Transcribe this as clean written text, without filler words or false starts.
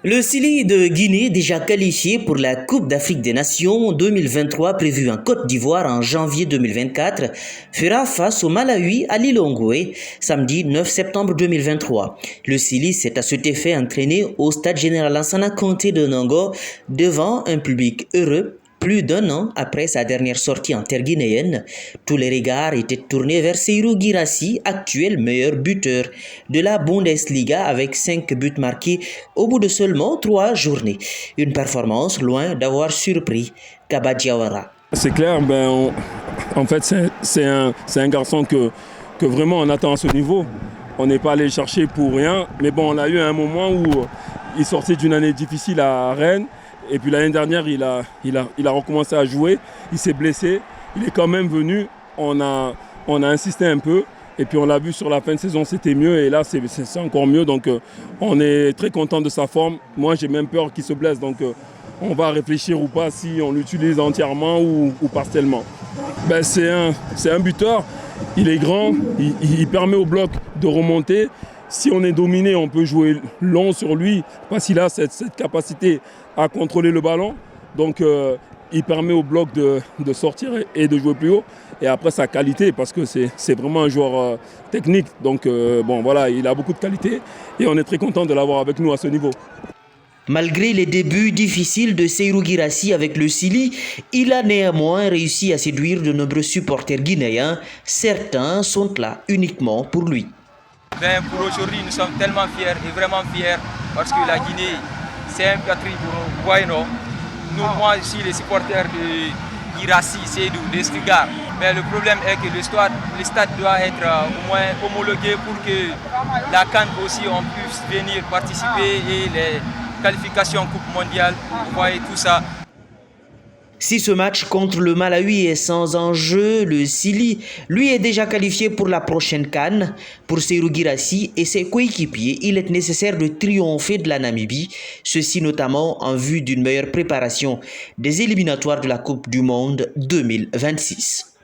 Le Sili de Guinée, déjà qualifié pour la Coupe d'Afrique des Nations 2023 prévue en Côte d'Ivoire en janvier 2024, fera face au Malawi à Lilongwe samedi 9 septembre 2023. Le Sili s'est à cet effet entraîné au stade général Lansana Conté de Nongo devant un public heureux. Plus d'un an après sa dernière sortie en terre guinéenne, tous les regards étaient tournés vers Seyrou Guirassy, actuel meilleur buteur de la Bundesliga avec 5 buts marqués au bout de seulement 3 journées. Une performance loin d'avoir surpris Kaba Diawara. C'est clair, en fait c'est un garçon que vraiment on attend à ce niveau. On n'est pas allé le chercher pour rien, mais bon, on a eu un moment où il sortait d'une année difficile à Rennes. Et puis l'année dernière, il a recommencé à jouer, il s'est blessé, il est quand même venu, on a insisté un peu, et puis on l'a vu sur la fin de saison, c'était mieux, et là c'est encore mieux, donc on est très content de sa forme. Moi j'ai même peur qu'il se blesse, donc on va réfléchir ou pas si on l'utilise entièrement ou partiellement. C'est un buteur, il est grand, il permet au bloc de remonter. Si on est dominé, on peut jouer long sur lui parce qu'il a cette capacité à contrôler le ballon. Donc il permet au bloc de sortir et de jouer plus haut. Et après sa qualité, parce que c'est vraiment un joueur technique. Donc voilà, il a beaucoup de qualité et on est très content de l'avoir avec nous à ce niveau. Malgré les débuts difficiles de Seyrou Guirassy avec le Sili, il a néanmoins réussi à séduire de nombreux supporters guinéens. Certains sont là uniquement pour lui. Pour aujourd'hui, nous sommes tellement fiers et vraiment fiers parce que la Guinée, c'est un patrie pour nous. Voyez, non? Moi, je suis les supporters de Guirassy, Seydou, de Stuttgart. Mais le problème est que le stade doit être au moins homologué pour que la CAN aussi on puisse venir participer et les qualifications Coupe mondiale, vous voyez tout ça. Si ce match contre le Malawi est sans enjeu, le Sili, lui, est déjà qualifié pour la prochaine CAN. Pour Seyrou Guirassy et ses coéquipiers, il est nécessaire de triompher de la Namibie, ceci notamment en vue d'une meilleure préparation des éliminatoires de la Coupe du Monde 2026.